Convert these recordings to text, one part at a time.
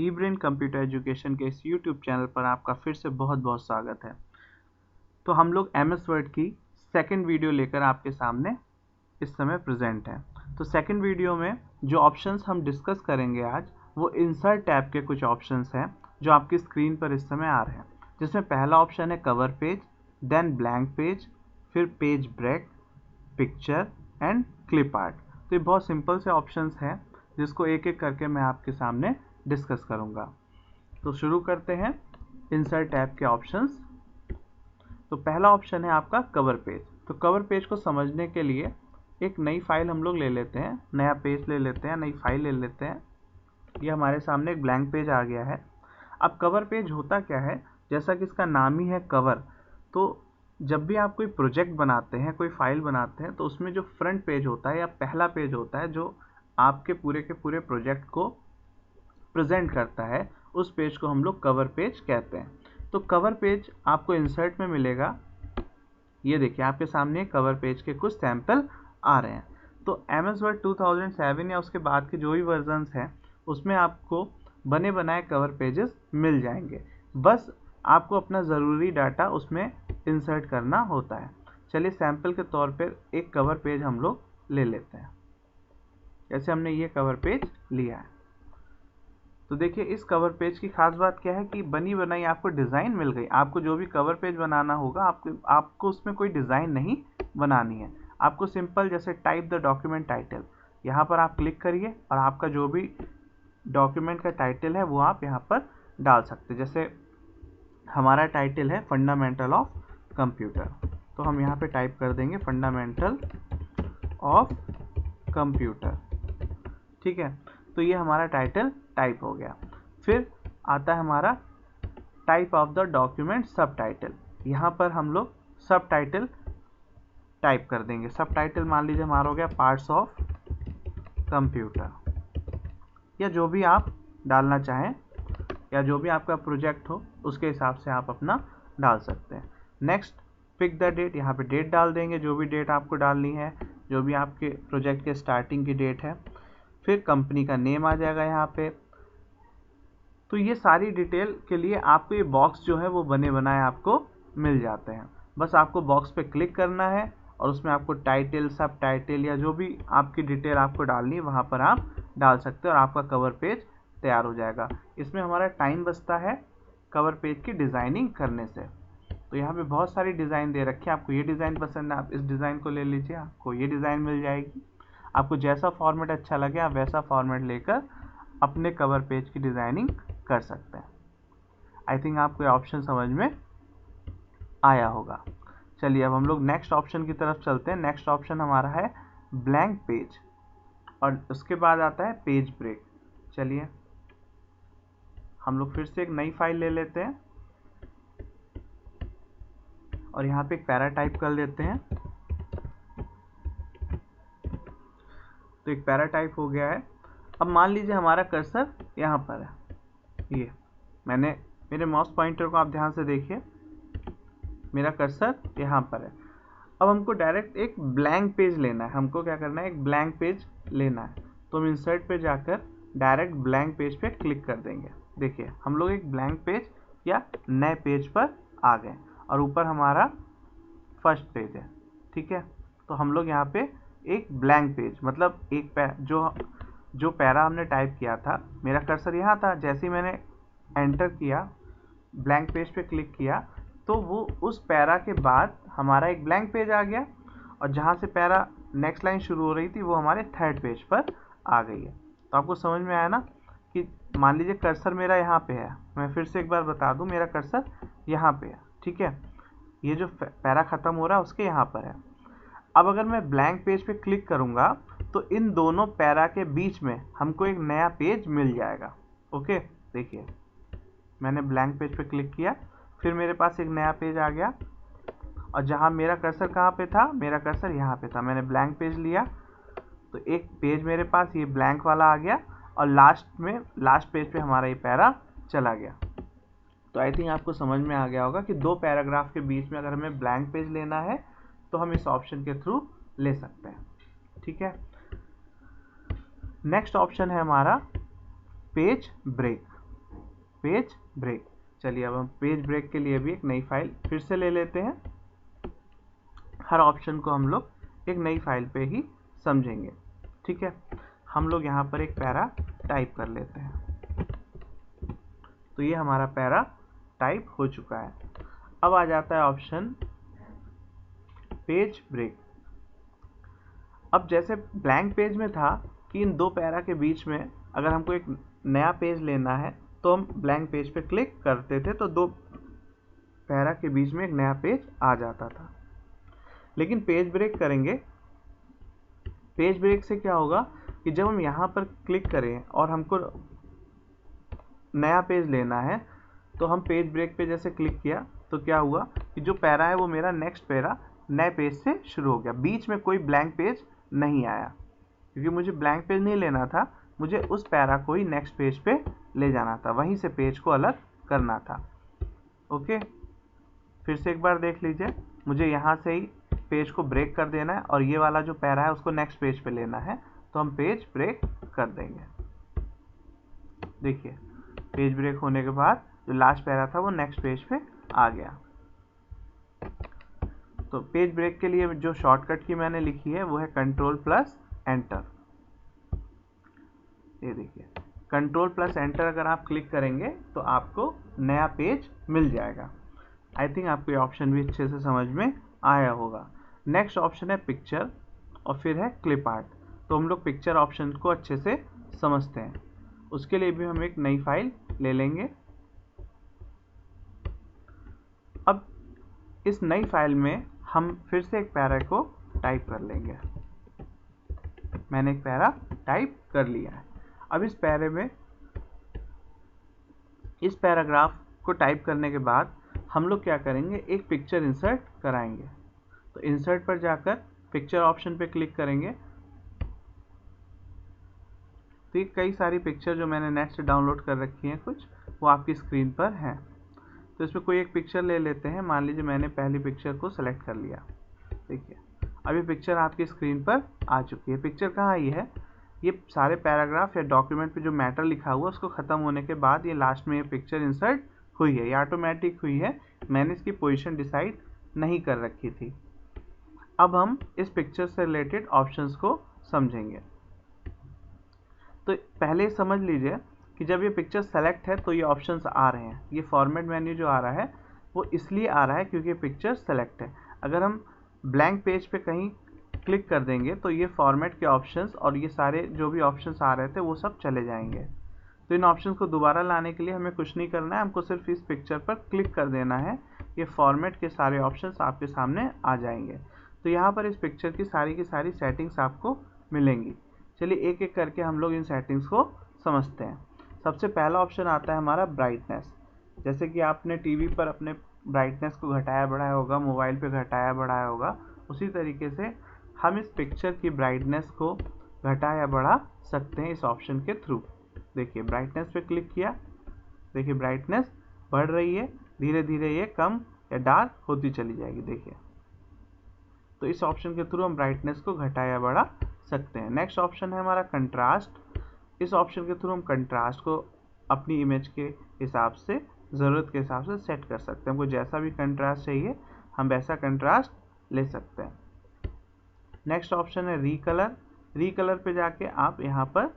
ई-ब्रेन computer education के इस YouTube channel पर आपका फिर से बहुत बहुत स्वागत है। तो हम लोग एमएस वर्ड की सेकंड वीडियो लेकर आपके सामने इस समय प्रेजेंट हैं। तो सेकंड वीडियो में जो ऑप्शंस हम डिस्कस करेंगे आज वो इंसर्ट टैब के कुछ ऑप्शंस हैं जो आपकी स्क्रीन पर इस समय आ रहे हैं, जिसमें पहला ऑप्शन है cover page, then blank page, फिर page break, picture and clip art. तो ये बहुत सिंपल से ऑप्शंस हैं जिसको एक एक करके मैं आपके सामने डिस्कस करूंगा। तो शुरू करते हैं इंसर्ट टैब के ऑप्शंस। तो पहला ऑप्शन है आपका कवर पेज। तो कवर पेज को समझने के लिए एक नई फाइल हम लोग ले लेते हैं, नया पेज ले लेते हैं, नई फाइल ले लेते हैं। ये हमारे सामने एक ब्लैंक पेज आ गया है। अब कवर पेज होता क्या है, जैसा कि इसका नाम ही है कवर, तो जब भी आप कोई प्रोजेक्ट बनाते हैं, कोई फाइल बनाते हैं, तो उसमें जो फ्रंट पेज होता है या पहला पेज होता है जो आपके पूरे के पूरे प्रोजेक्ट को प्रेजेंट करता है, उस पेज को हम लोग कवर पेज कहते हैं। तो कवर पेज आपको इंसर्ट में मिलेगा। ये देखिए आपके सामने कवर पेज के कुछ सैंपल आ रहे हैं। तो एमएस वर्ड 2007 या उसके बाद के जो भी वर्जन्स हैं उसमें आपको बने बनाए कवर पेजेस मिल जाएंगे। बस आपको अपना ज़रूरी डाटा उसमें इंसर्ट करना होता है। चलिए सैंपल के तौर पर एक कवर पेज हम लोग ले लेते हैं। जैसे हमने ये कवर पेज लिया है, तो देखिए इस कवर पेज की खास बात क्या है कि बनी बनाई आपको डिज़ाइन मिल गई। आपको जो भी कवर पेज बनाना होगा आपको उसमें कोई डिज़ाइन नहीं बनानी है। आपको सिंपल जैसे टाइप द डॉक्यूमेंट टाइटल, यहाँ पर आप क्लिक करिए और आपका जो भी डॉक्यूमेंट का टाइटल है वो आप यहाँ पर डाल सकते हैं। जैसे हमारा टाइटल है फंडामेंटल ऑफ कंप्यूटर, तो हम यहाँ पे टाइप कर देंगे फंडामेंटल ऑफ कंप्यूटर। ठीक है, तो ये हमारा टाइटल टाइप हो गया। फिर आता है हमारा टाइप ऑफ द डॉक्यूमेंट सब टाइटल। यहाँ पर हम लोग सब टाइटल टाइप कर देंगे। सब टाइटल मान लीजिए हमारा हो गया पार्ट्स ऑफ कंप्यूटर, या जो भी आप डालना चाहें या जो भी आपका प्रोजेक्ट हो उसके हिसाब से आप अपना डाल सकते हैं। नेक्स्ट पिक द डेट, यहाँ पे डेट डाल देंगे, जो भी डेट आपको डालनी है, जो भी आपके प्रोजेक्ट के स्टार्टिंग की डेट है। फिर कंपनी का नेम आ जाएगा यहाँ पे। तो ये सारी डिटेल के लिए आपको ये बॉक्स जो है वो बने बनाए आपको मिल जाते हैं। बस आपको बॉक्स पे क्लिक करना है और उसमें आपको टाइटल, सब टाइटल या जो भी आपकी डिटेल आपको डालनी है वहाँ पर आप डाल सकते हैं और आपका कवर पेज तैयार हो जाएगा। इसमें हमारा टाइम बचता है कवर पेज की डिज़ाइनिंग करने से। तो यहाँ पे बहुत सारी डिज़ाइन दे रखी है। आपको ये डिज़ाइन पसंद है, आप इस डिज़ाइन को ले लीजिए, आपको ये डिज़ाइन मिल जाएगी। आपको जैसा फॉर्मेट अच्छा लगे आप वैसा फॉर्मेट लेकर अपने कवर पेज की डिज़ाइनिंग कर सकते हैं। आई थिंक आपको ये ऑप्शन समझ में आया होगा। चलिए अब हम लोग नेक्स्ट ऑप्शन की तरफ चलते हैं। नेक्स्ट ऑप्शन हमारा है ब्लैंक पेज और उसके बाद आता है पेज ब्रेक। चलिए हम लोग फिर से एक नई फाइल ले लेते हैं और यहाँ पे एक पैरा टाइप कर लेते हैं। तो एक पैरा टाइप हो गया है। अब मान लीजिए हमारा कर्सर यहाँ पर है। ये मेरे माउस पॉइंटर को आप ध्यान से देखिए, मेरा कर्सर यहाँ पर है। अब हमको डायरेक्ट एक ब्लैंक पेज लेना है। हमको क्या करना है, एक ब्लैंक पेज लेना है। तो हम इंसर्ट पे जाकर डायरेक्ट ब्लैंक पेज पे क्लिक कर देंगे। देखिए हम लोग एक ब्लैंक पेज या नए पेज पर आ गए और ऊपर हमारा फर्स्ट पेज है। ठीक है, तो हम लोग यहाँ पे एक ब्लैंक पेज मतलब एक जो पैरा हमने टाइप किया था, मेरा कर्सर यहाँ था। जैसे ही मैंने एंटर किया, ब्लैंक पेज पे क्लिक किया, तो वो उस पैरा के बाद हमारा एक ब्लैंक पेज आ गया और जहाँ से पैरा नेक्स्ट लाइन शुरू हो रही थी वो हमारे थर्ड पेज पर आ गई है। तो आपको समझ में आया ना कि मान लीजिए कर्सर मेरा यहाँ पे है। मैं फिर से एक बार बता दूँ, मेरा कर्सर यहाँ पे है। ठीक है, ये जो पैरा ख़त्म हो रहा है उसके यहाँ पर है। अब अगर मैं ब्लैंक पेज पे क्लिक करूँगा तो इन दोनों पैरा के बीच में हमको एक नया पेज मिल जाएगा। ओके, देखिए मैंने ब्लैंक पेज पे क्लिक किया, फिर मेरे पास एक नया पेज आ गया और जहाँ मेरा कर्सर कहाँ पे था, मेरा कर्सर यहाँ पे था। मैंने ब्लैंक पेज लिया तो एक पेज मेरे पास ये ब्लैंक वाला आ गया और लास्ट पेज पे हमारा ये पैरा चला गया। तो आई थिंक आपको समझ में आ गया होगा कि दो पैराग्राफ के बीच में अगर हमें ब्लैंक पेज लेना है तो हम इस ऑप्शन के थ्रू ले सकते हैं। ठीक है, नेक्स्ट ऑप्शन है हमारा पेज ब्रेक। Page break. चलिए अब हम पेज ब्रेक के लिए भी एक नई फाइल फिर से ले लेते हैं। हर ऑप्शन को हम लोग एक नई फाइल पे ही समझेंगे, ठीक है। हम लोग यहाँ पर एक पैरा टाइप कर लेते हैं। तो ये हमारा पैरा टाइप हो चुका है। अब आ जाता है ऑप्शन पेज ब्रेक। अब जैसे ब्लैंक पेज में था कि इन दो पैरा के बीच में अगर हमको एक नया पेज लेना है तो हम ब्लैंक पेज पे क्लिक करते थे तो दो पैरा के बीच में एक नया पेज आ जाता था। लेकिन पेज ब्रेक करेंगे, पेज ब्रेक से क्या होगा कि जब हम यहाँ पर क्लिक करें और हमको नया पेज लेना है तो हम पेज ब्रेक पे जैसे क्लिक किया तो क्या हुआ कि जो पैरा है वो मेरा नेक्स्ट पैरा नए पेज से शुरू हो गया। बीच में कोई ब्लैंक पेज नहीं आया, क्योंकि मुझे ब्लैंक पेज नहीं लेना था, मुझे उस पैरा को ही नेक्स्ट पेज पे ले जाना था, वहीं से पेज को अलग करना था। ओके, फिर से एक बार देख लीजिए। मुझे यहाँ से ही पेज को ब्रेक कर देना है और ये वाला जो पैरा है उसको नेक्स्ट पेज पे लेना है, तो हम पेज ब्रेक कर देंगे। देखिए पेज ब्रेक होने के बाद जो लास्ट पैरा था वो नेक्स्ट पेज पे आ गया। तो पेज ब्रेक के लिए जो शॉर्टकट की मैंने लिखी है वो है Ctrl+Enter। ये देखिए Ctrl+Enter अगर आप क्लिक करेंगे तो आपको नया पेज मिल जाएगा। आई थिंक आपको ये ऑप्शन भी अच्छे से समझ में आया होगा। नेक्स्ट ऑप्शन है पिक्चर और फिर है क्लिप आर्ट। तो हम लोग पिक्चर ऑप्शन को अच्छे से समझते हैं। उसके लिए भी हम एक नई फाइल ले लेंगे। अब इस नई फाइल में हम फिर से एक पैरा को टाइप कर लेंगे। मैंने एक पैरा टाइप कर लिया है। अब इस पैरे में इस पैराग्राफ को टाइप करने के बाद हम लोग क्या करेंगे, एक पिक्चर इंसर्ट कराएंगे। तो इंसर्ट पर जाकर पिक्चर ऑप्शन पे क्लिक करेंगे तो ये कई सारी पिक्चर जो मैंने नेट से डाउनलोड कर रखी हैं कुछ, वो आपकी स्क्रीन पर हैं। तो इसमें कोई एक पिक्चर ले लेते हैं। मान लीजिए मैंने पहली पिक्चर को सेलेक्ट कर लिया। देखिए अब ये पिक्चर आपकी स्क्रीन पर आ चुकी है। पिक्चर कहाँ आई है, ये सारे पैराग्राफ या डॉक्यूमेंट पे जो मैटर लिखा हुआ उसको ख़त्म होने के बाद ये लास्ट में ये पिक्चर इंसर्ट हुई है। ये ऑटोमेटिक हुई है, मैंने इसकी पोजीशन डिसाइड नहीं कर रखी थी। अब हम इस पिक्चर से रिलेटेड ऑप्शंस को समझेंगे। तो पहले समझ लीजिए कि जब ये पिक्चर सेलेक्ट है तो ये ऑप्शंस आ रहे हैं। ये फॉर्मेट मेन्यू जो आ रहा है वो इसलिए आ रहा है क्योंकि पिक्चर सेलेक्ट है। अगर हम ब्लैंक पेज पे कहीं क्लिक कर देंगे तो ये फॉर्मेट के ऑप्शंस और ये सारे जो भी ऑप्शंस आ रहे थे वो सब चले जाएंगे। तो इन ऑप्शंस को दोबारा लाने के लिए हमें कुछ नहीं करना है, हमको सिर्फ इस पिक्चर पर क्लिक कर देना है। ये फॉर्मेट के सारे ऑप्शंस आपके सामने आ जाएंगे। तो यहाँ पर इस पिक्चर की सारी सेटिंग्स आपको मिलेंगी। चलिए एक एक करके हम लोग इन सेटिंग्स को समझते हैं। सबसे पहला ऑप्शन आता है हमारा ब्राइटनेस। जैसे कि आपने टीवी पर अपने ब्राइटनेस को घटाया बढ़ाया होगा, मोबाइल पे घटाया बढ़ाया होगा, उसी तरीके से हम इस पिक्चर की ब्राइटनेस को घटा या बढ़ा सकते हैं इस ऑप्शन के थ्रू। देखिए ब्राइटनेस पे क्लिक किया, देखिए ब्राइटनेस बढ़ रही है, धीरे धीरे ये कम या डार्क होती चली जाएगी। देखिए तो इस ऑप्शन के थ्रू हम ब्राइटनेस को घटा या बढ़ा सकते हैं। नेक्स्ट ऑप्शन है हमारा कंट्रास्ट। इस ऑप्शन के थ्रू हम कंट्रास्ट को अपनी इमेज के हिसाब से, ज़रूरत के हिसाब से सेट कर सकते हैं। हमको जैसा भी कंट्रास्ट चाहिए हम वैसा कंट्रास्ट ले सकते हैं। नेक्स्ट ऑप्शन है रीकलर। रीकलर पे जाके आप यहाँ पर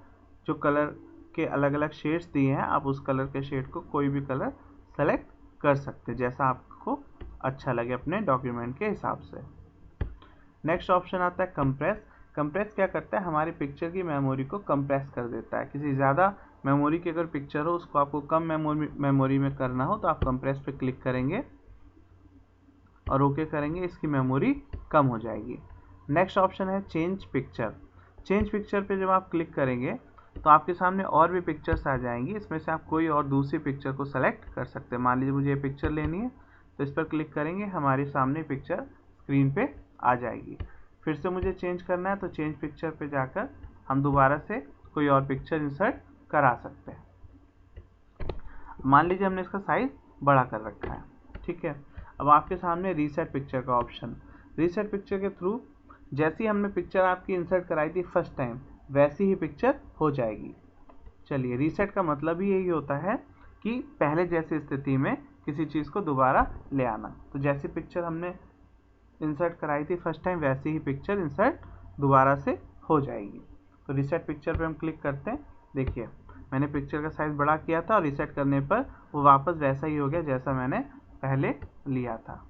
जो कलर के अलग अलग शेड्स दिए हैं आप उस कलर के शेड को कोई भी कलर सेलेक्ट कर सकते हैं जैसा आपको अच्छा लगे अपने डॉक्यूमेंट के हिसाब से। नेक्स्ट ऑप्शन आता है कंप्रेस। कंप्रेस क्या करता है, हमारी पिक्चर की मेमोरी को कंप्रेस कर देता है। किसी ज़्यादा मेमोरी की अगर पिक्चर हो उसको आपको कम मेमोरी में करना हो तो आप कंप्रेस पे क्लिक करेंगे और ओके करेंगे, इसकी मेमोरी कम हो जाएगी। नेक्स्ट ऑप्शन है चेंज पिक्चर। चेंज पिक्चर पे जब आप क्लिक करेंगे तो आपके सामने और भी पिक्चर्स आ जाएंगी। इसमें से आप कोई और दूसरी पिक्चर को सेलेक्ट कर सकते हैं। मान लीजिए मुझे ये पिक्चर लेनी है तो इस पर क्लिक करेंगे, हमारे सामने पिक्चर स्क्रीन पे आ जाएगी। फिर से मुझे चेंज करना है तो चेंज पिक्चर पे जाकर हम दोबारा से कोई और पिक्चर इंसर्ट करा सकते हैं। मान लीजिए हमने इसका साइज बड़ा कर रखा है, ठीक है। अब आपके सामने रीसेट पिक्चर का ऑप्शन। रीसेट पिक्चर के थ्रू जैसी हमने पिक्चर आपकी इंसर्ट कराई थी फर्स्ट टाइम वैसी ही पिक्चर हो जाएगी। चलिए रीसेट का मतलब ही यही होता है कि पहले जैसी स्थिति में किसी चीज़ को दोबारा ले आना। तो जैसी पिक्चर हमने इंसर्ट कराई थी फर्स्ट टाइम, वैसी ही पिक्चर इंसर्ट दोबारा से हो जाएगी। तो रीसेट पिक्चर पे हम क्लिक करते हैं। देखिए मैंने पिक्चर का साइज़ बड़ा किया था और रीसेट करने पर वो वापस वैसा ही हो गया जैसा मैंने पहले लिया था।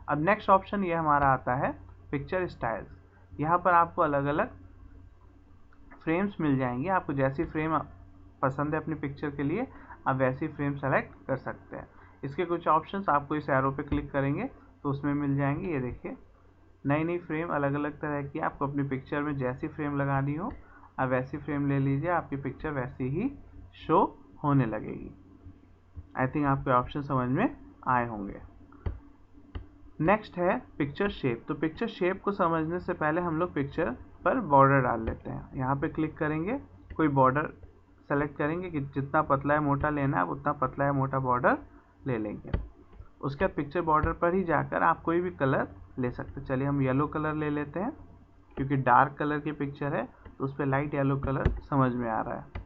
अब नेक्स्ट ऑप्शन ये हमारा आता है पिक्चर स्टाइल्स। यहाँ पर आपको अलग अलग फ्रेम्स मिल जाएंगे। आपको जैसी फ्रेम पसंद है अपनी पिक्चर के लिए आप वैसी फ्रेम सेलेक्ट कर सकते हैं। इसके कुछ ऑप्शंस आपको इस एरो पे क्लिक करेंगे तो उसमें मिल जाएंगे। ये देखिए नई नई फ्रेम अलग अलग तरह की, आपको अपनी पिक्चर में जैसी फ्रेम लगानी हो आप वैसी फ्रेम ले लीजिए, आपकी पिक्चर वैसी ही शो होने लगेगी। आई थिंक आपके ऑप्शन समझ में आए होंगे। नेक्स्ट है पिक्चर शेप। तो पिक्चर शेप को समझने से पहले हम लोग पिक्चर पर बॉर्डर डाल लेते हैं। यहाँ पे क्लिक करेंगे, कोई बॉर्डर सेलेक्ट करेंगे कि जितना पतला है मोटा लेना है आप उतना पतला है मोटा बॉर्डर ले लेंगे। उसके बाद पिक्चर बॉर्डर पर ही जाकर आप कोई भी कलर ले सकते हैं। चलिए हम येलो कलर ले लेते हैं, क्योंकि डार्क कलर की पिक्चर है तो उस पर लाइट येलो कलर समझ में आ रहा है।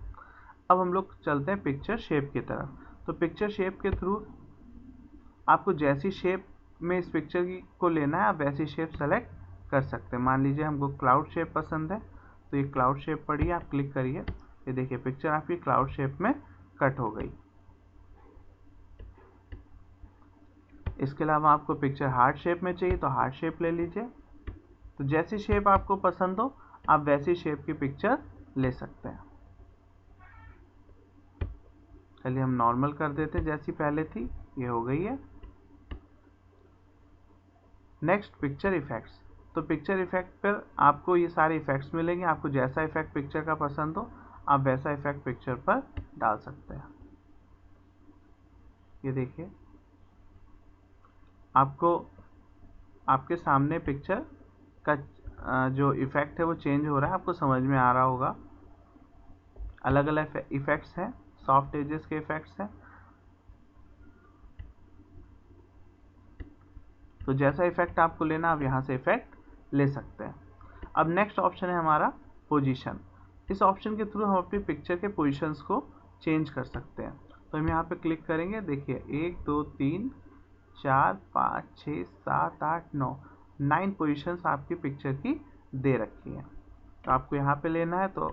अब हम लोग चलते हैं पिक्चर शेप की तरफ। तो पिक्चर शेप के थ्रू आपको जैसी शेप में इस पिक्चर को लेना है आप वैसी शेप सेलेक्ट कर सकते हैं। मान लीजिए हमको क्लाउड शेप पसंद है तो ये क्लाउड शेप पड़ी, आप क्लिक करिए। ये देखिए पिक्चर आपकी क्लाउड शेप में कट हो गई। इसके अलावा आपको पिक्चर हार्ट शेप में चाहिए तो हार्ट शेप ले लीजिए। तो जैसी शेप आपको पसंद हो आप वैसी शेप की पिक्चर ले सकते हैं। चलिए हम नॉर्मल कर देते हैं जैसी पहले थी, ये हो गई है। Next picture effects. तो पिक्चर इफेक्ट पर आपको ये सारे इफेक्ट्स मिलेंगे। आपको जैसा इफेक्ट पिक्चर का पसंद हो आप वैसा इफेक्ट पिक्चर पर डाल सकते हैं। ये देखिए आपको आपके सामने पिक्चर का जो इफेक्ट है वो चेंज हो रहा है, आपको समझ में आ रहा होगा। अलग अलग इफेक्ट्स हैं, सॉफ्ट एजेस के इफेक्ट्स हैं। तो जैसा इफेक्ट आपको लेना आप यहाँ से इफेक्ट ले सकते हैं। अब नेक्स्ट ऑप्शन है हमारा पोजीशन। इस ऑप्शन के थ्रू हम अपनी पिक्चर के पोजीशंस को चेंज कर सकते हैं। तो हम यहाँ पे क्लिक करेंगे। देखिए 1 2 3 4 5 6 7 8 9 पोजीशंस आपकी पिक्चर की दे रखी है। तो आपको यहाँ पे लेना है तो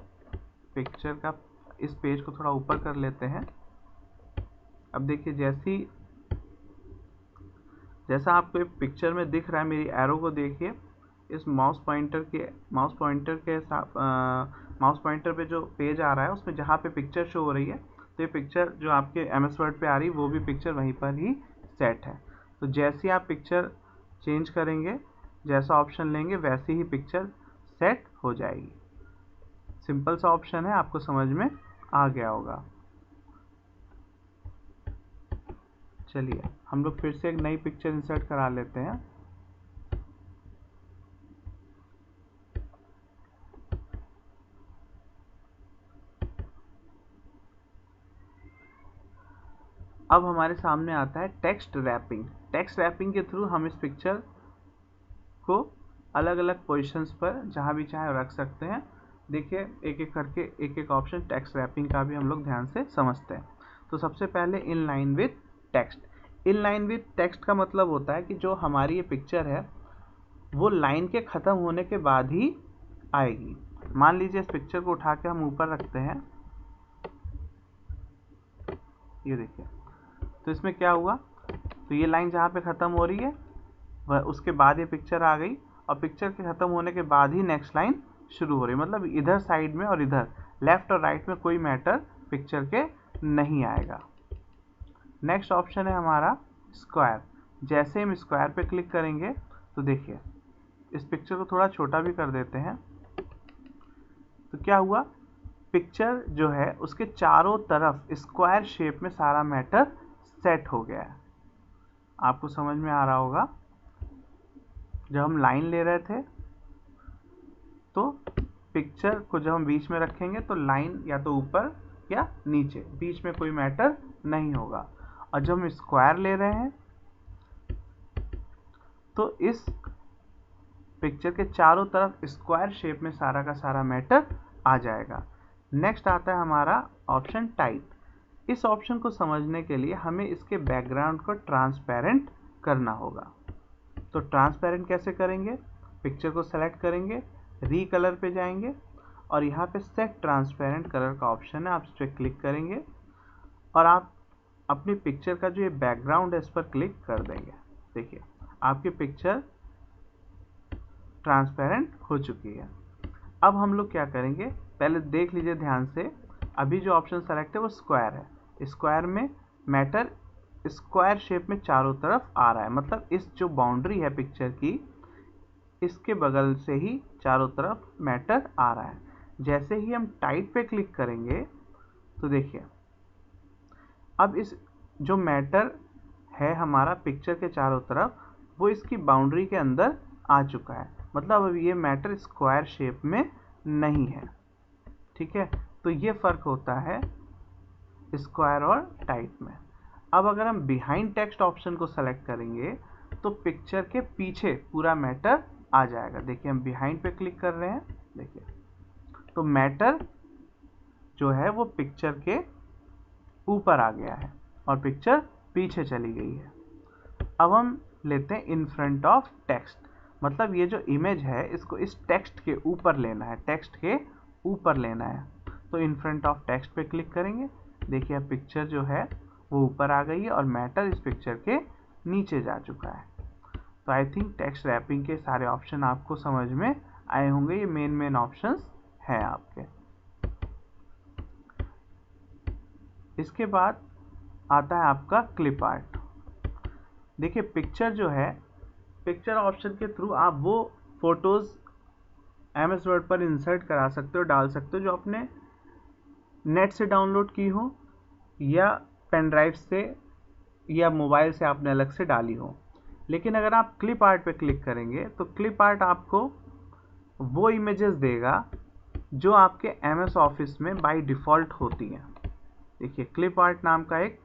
पिक्चर का इस पेज को थोड़ा ऊपर कर लेते हैं। अब देखिए जैसा आपको पिक्चर में दिख रहा है, मेरी एरो को देखिए। इस माउस पॉइंटर पे जो पेज आ रहा है उसमें जहाँ पे पिक्चर शो हो रही है तो ये पिक्चर जो आपके MS वर्ड पे आ रही है वो भी पिक्चर वहीं पर ही सेट है। तो जैसे आप पिक्चर चेंज करेंगे, जैसा ऑप्शन लेंगे वैसी ही पिक्चर सेट हो जाएगी। सिंपल सा ऑप्शन है, आपको समझ में आ गया होगा। चलिए हम लोग फिर से एक नई पिक्चर इंसर्ट करा लेते हैं। अब हमारे सामने आता है टेक्स्ट रैपिंग। टेक्स्ट रैपिंग के थ्रू हम इस पिक्चर को अलग अलग पोजीशंस पर जहां भी चाहे रख सकते हैं। देखिए एक एक करके एक एक ऑप्शन टेक्स्ट रैपिंग का भी हम लोग ध्यान से समझते हैं। तो सबसे पहले in line with text. In line with text का मतलब होता है कि जो हमारी ये पिक्चर है वो लाइन के ख़त्म होने के बाद ही आएगी। मान लीजिए इस पिक्चर को उठा के हम ऊपर रखते हैं, ये देखिए। तो इसमें क्या हुआ, तो ये लाइन जहाँ पे ख़त्म हो रही है वह उसके बाद ये पिक्चर आ गई और पिक्चर के ख़त्म होने के बाद ही नेक्स्ट लाइन शुरू हो रही है। मतलब इधर साइड में और इधर लेफ्ट और राइट में कोई मैटर पिक्चर के नहीं आएगा। नेक्स्ट ऑप्शन है हमारा स्क्वायर। जैसे हम स्क्वायर पे क्लिक करेंगे तो देखिए इस पिक्चर को थोड़ा छोटा भी कर देते हैं। तो क्या हुआ, पिक्चर जो है उसके चारों तरफ स्क्वायर शेप में सारा मैटर सेट हो गया है। आपको समझ में आ रहा होगा। जब हम लाइन ले रहे थे तो पिक्चर को जब हम बीच में रखेंगे तो लाइन या तो ऊपर या नीचे, बीच में कोई मैटर नहीं होगा। और जब हम स्क्वायर ले रहे हैं तो इस पिक्चर के चारों तरफ स्क्वायर शेप में सारा का सारा मैटर आ जाएगा। नेक्स्ट आता है हमारा ऑप्शन टाइप। इस ऑप्शन को समझने के लिए हमें इसके बैकग्राउंड को ट्रांसपेरेंट करना होगा। तो ट्रांसपेरेंट कैसे करेंगे? पिक्चर को सेलेक्ट करेंगे, रीकलर पे जाएंगे और यहाँ पे सेट ट्रांसपेरेंट कलर का ऑप्शन है, आप इस पर क्लिक करेंगे और आप अपनी पिक्चर का जो ये बैकग्राउंड है इस पर क्लिक कर देंगे। देखिए आपकी पिक्चर ट्रांसपेरेंट हो चुकी है। अब हम लोग क्या करेंगे, पहले देख लीजिए ध्यान से, अभी जो ऑप्शन सेलेक्ट है वो स्क्वायर है। स्क्वायर में मैटर स्क्वायर शेप में चारों तरफ आ रहा है, मतलब इस जो बाउंड्री है पिक्चर की इसके बगल से ही चारों तरफ मैटर आ रहा है। जैसे ही हम टाइट पे क्लिक करेंगे तो देखिए अब इस जो मैटर है हमारा पिक्चर के चारों तरफ वो इसकी बाउंड्री के अंदर आ चुका है, मतलब अब ये मैटर स्क्वायर शेप में नहीं है। ठीक है, तो ये फ़र्क होता है स्क्वायर और टाइट में। अब अगर हम बिहाइंड टेक्स्ट ऑप्शन को सेलेक्ट करेंगे तो पिक्चर के पीछे पूरा मैटर आ जाएगा। देखिए हम बिहाइंड पे क्लिक कर रहे हैं, देखिए तो मैटर जो है वो पिक्चर के ऊपर आ गया है और पिक्चर पीछे चली गई है। अब हम लेते हैं इन फ्रंट ऑफ टेक्स्ट, मतलब ये जो इमेज है इसको इस टेक्स्ट के ऊपर लेना है, टेक्स्ट के ऊपर लेना है। तो इन फ्रंट ऑफ टेक्स्ट पे क्लिक करेंगे, देखिए अब पिक्चर जो है वो ऊपर आ गई है और मैटर इस पिक्चर के नीचे जा चुका है। तो आई थिंक टेक्स्ट रैपिंग के सारे ऑप्शन आपको समझ में आए होंगे, ये मेन ऑप्शंस हैं आपके। इसके बाद आता है आपका क्लिप आर्ट। देखिए पिक्चर जो है, पिक्चर ऑप्शन के थ्रू आप वो फोटोज़ MS वर्ड पर इंसर्ट करा सकते हो, डाल सकते हो जो आपने नेट से डाउनलोड की हो या पेन ड्राइव से या मोबाइल से आपने अलग से डाली हो। लेकिन अगर आप क्लिप आर्ट पे क्लिक करेंगे तो क्लिप आर्ट आपको वो इमेजेस देगा जो आपके MS ऑफिस में बाय डिफ़ॉल्ट होती हैं। देखिए क्लिप आर्ट नाम का एक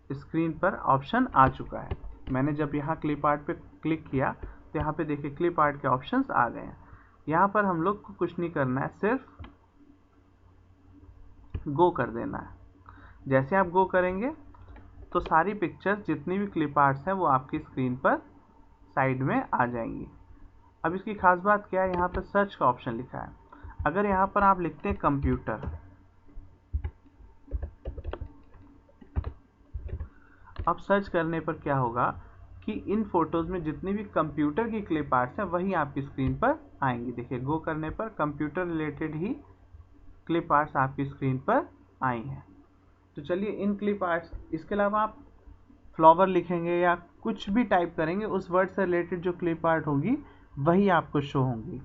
स्क्रीन पर ऑप्शन आ चुका है। मैंने जब यहाँ क्लिप आर्ट पे क्लिक किया तो यहाँ पे देखिए क्लिप आर्ट के ऑप्शंस आ गए हैं। यहाँ पर हम लोग को कुछ नहीं करना है, सिर्फ गो कर देना है। जैसे आप गो करेंगे तो सारी पिक्चर्स जितनी भी क्लिप आर्ट्स हैं वो आपकी स्क्रीन पर साइड में आ जाएंगी। अब इसकी खास बात क्या है, यहाँ पर सर्च का ऑप्शन लिखा है। अगर यहाँ पर आप लिखते हैं कंप्यूटर, अब सर्च करने पर क्या होगा कि इन फोटोज़ में जितनी भी कंप्यूटर की क्लिप आर्ट्स हैं वही आपकी स्क्रीन पर आएंगी। देखिए गो करने पर कंप्यूटर रिलेटेड ही क्लिप आर्ट्स आपकी स्क्रीन पर आई हैं। तो चलिए इन क्लिप आर्ट्स, इसके अलावा आप फ्लावर लिखेंगे या कुछ भी टाइप करेंगे उस वर्ड से रिलेटेड जो क्लिप आर्ट होगी वही आपको शो होंगी।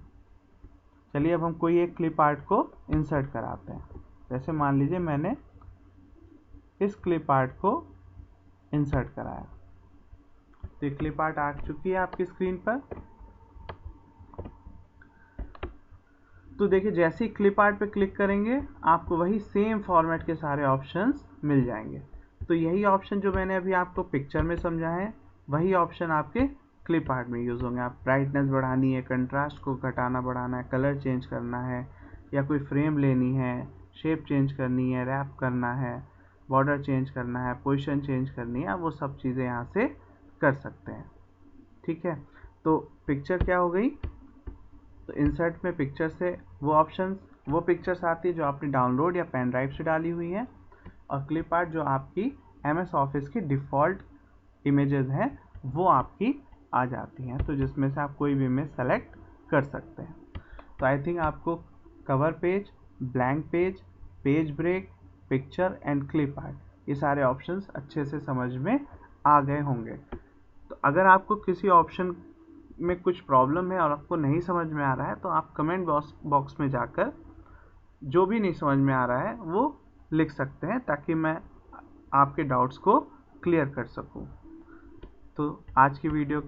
चलिए अब हम कोई एक क्लिप आर्ट को इंसर्ट कराते हैं। जैसे मान लीजिए मैंने इस क्लिप आर्ट को इंसर्ट कराया, तो ये क्लिप आर्ट आ चुकी है आपकी स्क्रीन पर। तो देखिए जैसे ही क्लिप आर्ट पे क्लिक करेंगे आपको वही सेम फॉर्मेट के सारे ऑप्शंस मिल जाएंगे। तो यही ऑप्शन जो मैंने अभी आपको पिक्चर में समझाए हैं वही ऑप्शन आपके क्लिप आर्ट में यूज़ होंगे। आप ब्राइटनेस बढ़ानी है, कंट्रास्ट को घटाना बढ़ाना है, कलर चेंज करना है या कोई फ्रेम लेनी है, शेप चेंज करनी है, रैप करना है, बॉर्डर चेंज करना है, पोजीशन चेंज करनी है, वो सब चीज़ें यहाँ से कर सकते हैं। ठीक है, तो पिक्चर क्या हो गई, तो इंसर्ट में पिक्चर से वो ऑप्शंस, वो पिक्चर्स आती है जो आपने डाउनलोड या पेन ड्राइव से डाली हुई हैं, और क्लिप आर्ट जो आपकी MS ऑफिस की डिफ़ॉल्ट इमेजेस हैं वो आपकी आ जाती हैं, तो जिसमें से आप कोई भी इमेज सेलेक्ट कर सकते हैं। तो आई थिंक आपको cover page, blank page, page break, picture and clip art ये सारे ऑप्शंस अच्छे से समझ में आ गए होंगे। तो अगर आपको किसी ऑप्शन में कुछ प्रॉब्लम है और आपको नहीं समझ में आ रहा है तो आप कमेंट बॉक्स में जाकर जो भी नहीं समझ में आ रहा है वो लिख सकते हैं ताकि मैं आपके डाउट्स को क्लियर कर सकूं। तो आज की वीडियो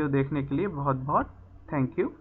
देखने के लिए बहुत बहुत थैंक यू।